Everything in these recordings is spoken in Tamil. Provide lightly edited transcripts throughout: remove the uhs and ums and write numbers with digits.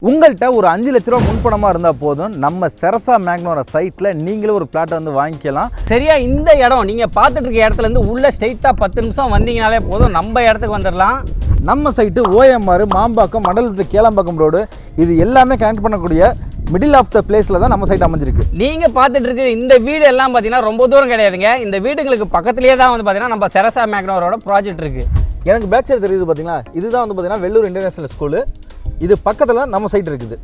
உங்கள்கிட்ட ஒரு 5 லட்ச ரூபா முன்பணமாக இருந்தால் போதும், நம்ம செரசா மேக்னோர சைட்டில் நீங்களே ஒரு பிளாட்டை வந்து வாங்கிக்கலாம். சரியா இந்த இடம் நீங்கள் பார்த்துட்டு இருக்க இடத்துலேருந்து உள்ள ஸ்ட்ரெயிட்டாக 10 நிமிஷம் வந்தீங்கனாலே போதும், நம்ம இடத்துக்கு வந்துடலாம். நம்ம சைட்டு OMR, மாம்பாக்கம், மண்டல் கேளம்பாக்கம் ரோடு, இது எல்லாமே கனெக்ட் பண்ணக்கூடிய மிடில் ஆஃப் த பிளேஸில் தான் நம்ம சைட் அமைஞ்சிருக்கு. நீங்கள் பார்த்துட்டு இருக்க இந்த வீடு எல்லாம் பார்த்தீங்கன்னா ரொம்ப தூரம் கிடையாதுங்க. இந்த வீடுகளுக்கு பக்கத்துலேயே தான் வந்து பார்த்தீங்கன்னா நம்ம செரசா மேக்னோரோட ப்ராஜெக்ட் இருக்குது. எனக்கு பேக் சைடு தெரியுது பார்த்தீங்களா, இதுதான் வந்து பார்த்தீங்கன்னா வெள்ளூர் இன்டர்நேஷனல் ஸ்கூலு. இது பக்கத்தில் நம்ம சைட் இருக்குது.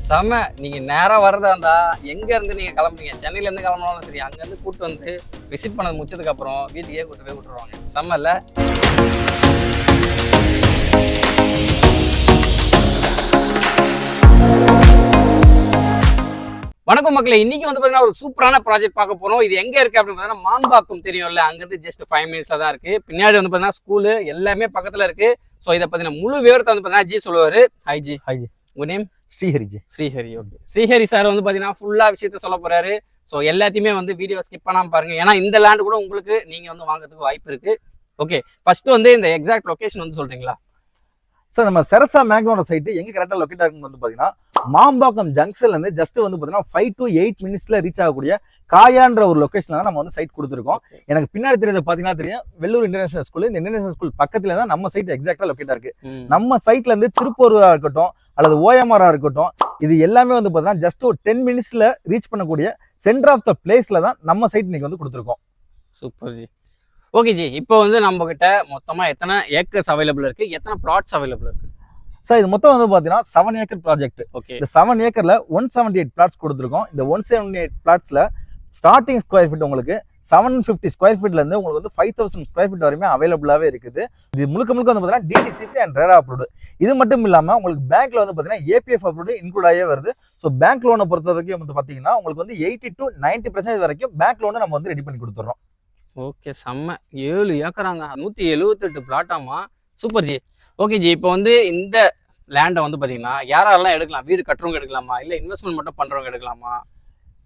செம. நீங்கள் நேராக வரதா இருந்தால் எங்கேருந்து நீங்கள் கிளம்புறீங்க, சென்னையிலேருந்து கிளம்புனாலும் சரி, அங்கேருந்து கூப்பிட்டு வந்து விசிட் பண்ணது முடிச்சதுக்கப்புறம் வீட்டுக்கே கூட்டு போய் விட்டுருவாங்க. செம்ம இல்லை? வணக்கம் மக்களே, இன்னைக்கு வந்து பார்த்தீங்கன்னா ஒரு சூப்பரான ப்ராஜெக்ட் பார்க்க போகிறோம். இது எங்கே இருக்குது அப்படின்னு பார்த்தீங்கன்னா மாம்பாக்கம் தெரியும்ல, அங்கேருந்து ஜஸ்ட் 5 மினிட்ஸில் தான் இருக்குது. பின்னாடி வந்து பார்த்தீங்கன்னா ஸ்கூலு எல்லாமே பக்கத்தில் இருக்குது. ஸோ இதை பார்த்தீங்கன்னா முழு விவரத்தை வந்து பார்த்தீங்கன்னா ஜி சொல்லுவார். ஹாய் ஜி. ஹாய் ஜி. உங்கள் name? Srihari ji. Srihari. Okay. Srihari sir வந்து பார்த்தீங்கன்னா ஃபுல்லாக விஷயத்த சொல்ல போகிறாரு. ஸோ எல்லாத்தையுமே வந்து வீடியோ ஸ்கிப் பண்ணாமல் பாருங்கள். ஏன்னா இந்த லேண்டு கூட உங்களுக்கு நீங்கள் வந்து வாங்குறதுக்கு வாய்ப்பு இருக்குது. ஓகே, ஃபஸ்ட்டு வந்து இந்த எக்ஸாக்ட் லொக்கேஷன் வந்து சொல்கிறீங்களா? சார், நம்ம செரசா மேக்னோர சைட்டு எங்கே கரெக்டாக லொக்கேட் ஆகுன்னு வந்து பார்த்தீங்கன்னா மாம்பாக்கம் ஜங்ஷன்லேருந்து ஜஸ்ட் வந்து பார்த்தீங்கன்னா 5 to 8 மினிட்ஸில் ரீச் ஆகக்கூடிய காயான்ற ஒரு லொக்கேஷனில் தான் நம்ம வந்து சைட் கொடுத்துருக்கோம். எனக்கு பின்னாடி தெரியாத பார்த்தீங்கன்னா தெரியும் வெள்ளூர் இன்டர்நேஷனல் ஸ்கூல். இந்த இன்டர்நேஷனல் ஸ்கூல் பக்கத்தில் தான் நம்ம சைட் எக்ஸாக்டாக லொக்கேட் இருக்கு. நம்ம சைட்லேருந்து திருப்பூராக இருக்கட்டும் அல்லது OMR இருக்கட்டும், இது எல்லாமே வந்து பார்த்தீங்கன்னா ஜஸ்ட் ஒரு 10 மினிட்ஸில் ரீச் பண்ணக்கூடிய சென்டர் ஆஃப் த பிளேஸில் தான் நம்ம சைட் இன்னைக்கு வந்து கொடுத்துருக்கோம். சூப்பர் ஜி. ஓகே ஜி, இப்போ வந்து நம்ம கிட்ட மொத்தமாக எத்தனை ஏக்கர்ஸ் அவைலபிள் இருக்கு, எத்தனை பிளாட்ஸ் அவைலபிள் இருக்கு? சார், இது மொத்தம் வந்து பார்த்தீங்கன்னா 7 ஏக்கர் ப்ராஜெக்ட். ஓகே. இந்த 7 ஏக்கர்ல 178 பிளாட்ஸ் கொடுத்துருக்கோம். இந்த 178 பிளாட்ஸ்ல ஸ்டார்டிங் ஸ்கொயர் ஃபீட் உங்களுக்கு 750 ஸ்கொயர் ஃபீட்ல இருந்து உங்களுக்கு வந்து 5000 ஸ்கொயர் ஃபீட் வரையுமே அவைலபிளாவே இருக்குது. இது முழுக்க முழுக்க வந்து பார்த்தீங்கன்னா DTCP அண்ட் RERA அப்ரூவ்டு. இது மட்டும் இல்லாமல் உங்களுக்கு பேங்க்ல வந்து பார்த்தீங்கன்னா APF அப்ரூவ்டு இன்க்ளூட் ஆகியே வருது. ஸோ பேங்க் லோனை பொறுத்த வரைக்கும் வந்து பார்த்தீங்கன்னா உங்களுக்கு வந்து 80 to 90% வரைக்கும் பேங்க் லோனை நம்ம வந்து ரெடி பண்ணி கொடுத்துறோம். ஓகே, செம்ம. 7 ஏக்கராங்க, 178 பிளாட்டாமா. சூப்பர் ஜி. ஓகே ஜி, இப்போ வந்து இந்த லேண்டை வந்து பார்த்தீங்கன்னா யாரெல்லாம் எடுக்கலாம்? வீடு கட்டுறவங்க எடுக்கலாமா, இல்லை இன்வெஸ்ட்மெண்ட் மட்டும் பண்ணுறவங்க எடுக்கலாமா?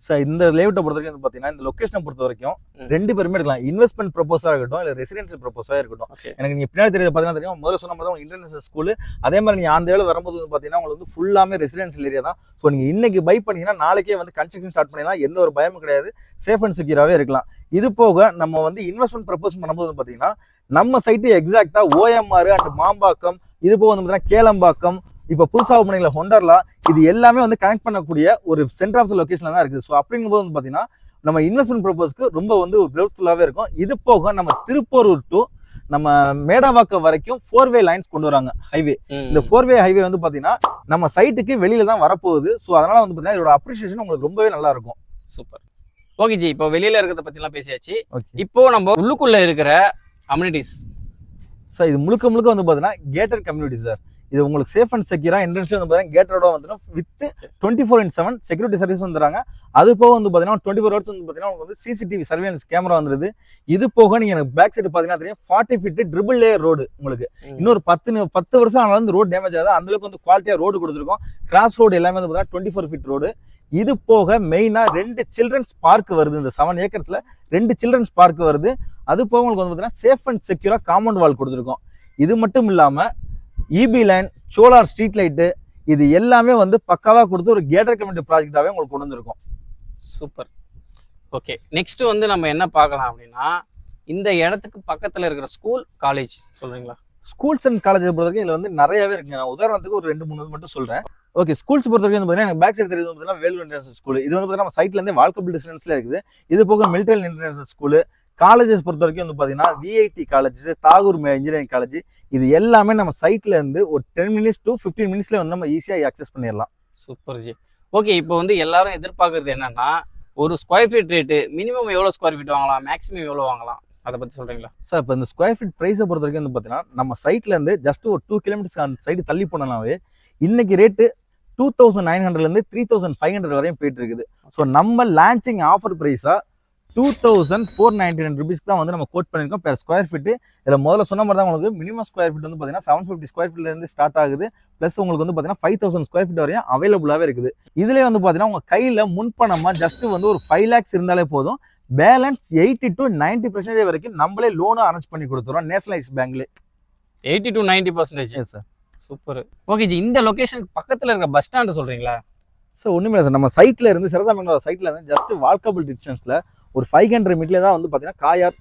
சார், இந்த லேஅவுட்டை பொறுத்த வரைக்கும் பார்த்தீங்கன்னா இந்த லொக்கேஷனை பொறுத்த வரைக்கும் 2 பேருமே எடுக்கலாம். இன்வெஸ்ட்மெண்ட் ப்ரொபோஸாக இருக்கட்டும், இல்லை ரெசிடென்சியல் ப்ரொபோஸாக இருக்கட்டும். எனக்கு நீங்கள் பின்னாடி தெரியாது பார்த்தீங்கன்னா தெரியும், முதல்ல சொன்ன மாதிரி உங்களுக்கு இன்டர்நேஷனல் ஸ்கூல். அதே மாதிரி நீங்கள் அந்த வேலை வரும்போது வந்து பார்த்தீங்கன்னா உங்களுக்கு வந்து ஃபுல்லாமே ரெசிடென்சியல் ஏரியா தான். ஸோ நீங்கள் இன்னைக்கு பை பண்ணீங்கன்னா நாளைக்கே வந்து கன்ஸ்ட்ரக்ஷன் ஸ்டார்ட் பண்ணிடலாம். எந்த ஒரு பயமும் கிடையாது. சேஃப் அண்ட் செக்யூராகவே இருக்கலாம். இது போக நம்ம வந்து இன்வெஸ்ட்மெண்ட் ப்ரப்போஸ் பண்ணும்போது பார்த்தீங்கன்னா நம்ம சைட்டு எக்ஸாக்டாக OMR அண்ட் மாம்பாக்கம், இது போக வந்து பார்த்தீங்கன்னா கேளம்பாக்கம், இப்போ புதுசாக பண்ணிங்களா ஹொண்டர்லா, இது எல்லாமே வந்து கனெக்ட் பண்ணக்கூடிய ஒரு சென்டர் ஆஃப் த லொக்கேஷனில் தான் இருக்குது. ஸோ அப்படிங்கும்போது வந்து பார்த்தீங்கன்னா நம்ம இன்வெஸ்ட்மெண்ட் ப்ரப்போஸ்க்கு ரொம்ப வந்து கிரௌத்ஃபுல்லாகவே இருக்கும். இது போக நம்ம திருப்பூர் டு நம்ம மேடவாக்கம் வரைக்கும் 4-way லைன்ஸ் கொண்டு வராங்க ஹைவே. இந்த 4-way ஹைவே வந்து பார்த்தீங்கன்னா நம்ம சைட்டுக்கு வெளியில தான் வரப்போகுது. ஸோ அதனால வந்து பார்த்தீங்கன்னா இதோட அப்ரிசியேஷன் உங்களுக்கு ரொம்பவே நல்லா இருக்கும். சூப்பர். ஓகே ஜி, இப்போ வெளியில இருக்கிறத பற்றிலாம் பேசியாச்சு. இப்போ நம்ம உள்ளுக்குள்ள இருக்கிற அம்யூனிட்டிஸ் சார், இது முழுக்க முழுக்க வந்து பார்த்தீங்கன்னா கேட்டட் கம்யூனிட்டி சார். இது உங்களுக்கு சேஃப் அண்ட் செக்யூரா என்ட்ரன்ஸ் வந்து பார்த்தீங்கன்னா கேட்டோட வந்து வித் 24/7 செக்யூரிட்டி சர்வீஸ் வந்துடுறாங்க. அது போக வந்து பார்த்தீங்கன்னா 24 hours வந்து பார்த்தீங்கன்னா உங்களுக்கு வந்து CCTV சர்வேலன்ஸ் கேமரா வந்துருது. இது போக நீங்கள் எனக்கு பேக் சைடு பார்த்தீங்கன்னா தெரியும் 40 feet ட்ரிபிள் லேயர் ரோடு. உங்களுக்கு இன்னொரு 10 வருஷம் ஆனாலும் வந்து ரோடு டேமேஜ் ஆகுது. அந்த அளவுக்கு வந்து குவாலிட்டியாக ரோடு கொடுத்துருக்கோம். கிராஸ் ரோடு எல்லாமே வந்து பார்த்தீங்கன்னா 24 feet ரோடு. இது போக மெயினாக 2 சில்ட்ரன்ஸ் பார்க் வருது. இந்த 7 ஏக்கர்ஸ்ல 2 சில்ட்ரன்ஸ் பார்க் வருது. அது போக உங்களுக்கு வந்து பார்த்தீங்கன்னா சேஃப் அண்ட் செக்யூரா காம்பவுண்ட் வால் கொடுத்துருக்கோம். இது மட்டும் இல்லாமல் EB line, solar street light, இது எல்லாமே வந்து பக்காவாக கொடுத்து ஒரு கேட்டட் கம்யூனிட்டி ப்ராஜெக்டாகவே உங்களுக்கு கொண்டு வந்திருக்கோம். சூப்பர். ஓகே, நெக்ஸ்ட் வந்து நம்ம என்ன பார்க்கலாம் அப்படின்னா இந்த இடத்துக்கு பக்கத்தில் இருக்கிற ஸ்கூல், காலேஜ் சொல்றீங்களா? ஸ்கூல்ஸ் அண்ட் காலேஜ் பொறுத்த வரைக்கும் இதில் வந்து நிறையவே இருக்குங்க. நான் உதாரணத்துக்கு ஒரு 2-3 மட்டும் சொல்கிறேன். ஓகே, ஸ்கூல்ஸ் பொறுத்த வரைக்கும் பார்த்தீங்கன்னா எனக்கு பேக் சைடு தெரியுது பார்த்தீங்கன்னா வேலூர் இன்டர்நேஷனல் ஸ்கூல். இது வந்து பார்த்தீங்கன்னா நம்ம சைட்லேருந்து வால்கபிள் டிஸ்டன்ஸ்ல இருக்குது. இது போக மிலிட்டரி இன்டர்நேஷனல் ஸ்கூலு. காலேஜஸ் பொறுத்த வரைக்கும் வந்து பார்த்தீங்கன்னா VIT colleges, Tagore engineering college, இது எல்லாமே நம்ம சைட்ல இருந்து ஒரு 10 minutes to 15 minutesல வந்து நம்ம ஈஸியாக ஆக்சஸ் பண்ணிடலாம். சூப்பர் ஜி. ஓகே, இப்போ வந்து எல்லாரும் எதிர்பார்க்கறது என்னன்னா ஒரு ஸ்கொயர் ஃபீட் ரேட்டு மினிமம் எவ்வளோ ஸ்கொயர் ஃபீட் வாங்கலாம், மேக்ஸிமம் எவ்வளோ வாங்கலாம், அதை பற்றி சொல்கிறீங்களா? சார், இப்போ இந்த ஸ்கொயர் ஃபீட் ப்ரைஸை பொறுத்த வரைக்கும் வந்து பார்த்தீங்கன்னா நம்ம சைட்லேருந்து ஜஸ்ட் ஒரு 2 kilometers அந்த சைடு தள்ளி போனாவே இன்னைக்கு ரேட்டு 2900லேருந்து 3500 வரையும் போயிட்டு இருக்குது. ஸோ நம்ம லான்ச்சிங் ஆஃபர் ப்ரைஸாக 2499 rupeesக்கு தான் வந்து நம்ம கோட் பண்ணியிருக்கோம் பெர் ஸ்கொயர் ஃபீட்டு. இதில் முதல்ல சொன்ன மாதிரி தான் உங்களுக்கு மினிமம் ஸ்கொயர் ஃபீட் வந்து பார்த்தீங்கன்னா 750 ஸ்கொயர் ஃபீட்லேருந்து ஸ்டார்ட் ஆகுது. ப்ளஸ் உங்களுக்கு வந்து பார்த்தீங்கன்னா 5000 ஸ்கொயர் ஃபீட் வரையும் அவைலபிளாகவே இருக்குது. இதுலேயே வந்து பார்த்தீங்கன்னா உங்கள் கையில் முன்பணமாக ஜஸ்ட் வந்து ஒரு 5 lakhs இருந்தாலே போதும். பேலன்ஸ் 80 to 90% வரைக்கும் நம்மளே லோனும் அரேஞ்ச் பண்ணி கொடுத்துறோம் நேஷனலைஸ் பேங்க்லேயே. 80 to 90%? Sir. Super. Okay ji, இந்த லொகேஷனுக்கு பக்கத்துல இருக்க பஸ் ஸ்டாண்ட் சொல்றீங்களா? ஸோ ஒன்றுமே இல்லை சார், நம்ம சைட்ல இருந்து சிரசாமங்கலம் சைட்ல இருந்து ஜஸ்ட் வாக்கபிள் டிஸ்டன்ஸ்ல ஒரு 500 மீட்டர்ல தான் வந்து பார்த்தீங்கன்னா காயார்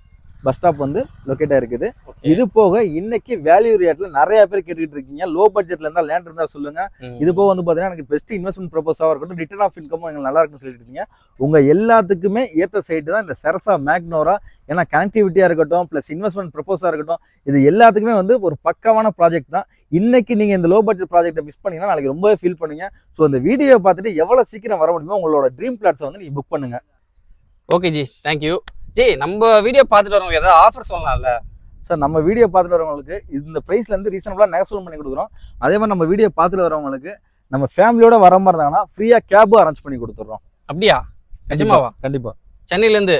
பஸ் ஸ்டாப் வந்து லொக்கேட் ஆயிருக்குது. இது போக இன்னைக்கு வேல்யூ ரேட்ல நிறைய பேர் கேட்டுக்கிட்டு இருக்கீங்க, லோ பட்ஜெட்ல இருந்தா லேண்ட் இருந்தா சொல்லுங்க. இது போக வந்து பாத்தீங்கன்னா எனக்கு பெஸ்ட் இன்வெஸ்ட்மெண்ட் ப்ரொபோஸாக இருக்கட்டும், ரிட்டர்ன் ஆஃப் இன்கமும் எங்களுக்கு நல்லா இருக்குன்னு சொல்லிட்டு இருக்கீங்க. உங்க எல்லாத்துக்குமே ஏற்ற சைட்டு தான் இந்த செரசா மேக்னோரா. ஏன்னா கனெக்டிவிட்டியா இருக்கட்டும், பிளஸ் இன்வெஸ்ட்மெண்ட் ப்ரொபோஸா இருக்கட்டும், இது எல்லாத்துக்குமே வந்து ஒரு பக்காவான ப்ராஜெக்ட் தான். இன்னைக்கு நீங்க இந்த லோ பட்ஜெட் ப்ராஜெக்ட்டை மிஸ் பண்ணீங்கன்னா நாளைக்கு ரொம்பவே ஃபீல் பண்ணுங்க. ஸோ இந்த வீடியோ பார்த்துட்டு எவ்வளவு சீக்கிரம் வர முடியுமோ உங்களோட ட்ரீம் பிளாட்ஸை வந்து நீங்க புக் பண்ணுங்க. Okay G, thank you G. நம்ம வீடியோ பார்த்துட்டு வரவங்க ஏதாவது ஆஃபர் சொல்லலாம்ல சார்? நம்ம வீடியோ பார்த்துட்டு வரவங்களுக்கு இந்த ப்ரைஸ்ல இருந்து ரீசனபிளா நெகோசியேட் பண்ணி கொடுக்குறோம். அதே மாதிரி நம்ம வீடியோ பார்த்துட்டு வரவங்களுக்கு நம்ம ஃபேமிலியோட வர மாதிரி இருந்தாங்கன்னா ஃப்ரீயா கேபும் அரேஞ்ச் பண்ணி கொடுத்துட்றோம். அப்படியா? நிஜமாவா? கண்டிப்பா. சென்னையில இருந்து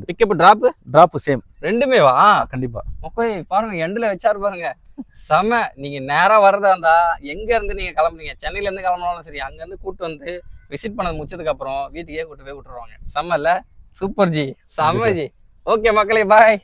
பிக்கப் டிராப் சேம் ரெண்டுமே வா? கண்டிப்பா. ஓகே, பாருங்க எண்ட்ல வச்சாரு பாருங்க, செம. நீங்க நேரா வரதா இருந்தா எங்க இருந்து நீங்க கிளம்புறீங்க, சென்னையில இருந்து கிளம்பினாலும் சரி, அங்க இருந்து கூட்டு வந்து விசிட் பண்ண முடிச்சதுக்கு அப்புறம் வீட்டுக்கே கூட்டு போய் விட்டுருவாங்க. செம்ம இல்ல? சூப்பர் ஜி, செம்ம ஜி. ஓகே மக்களே, பாய்.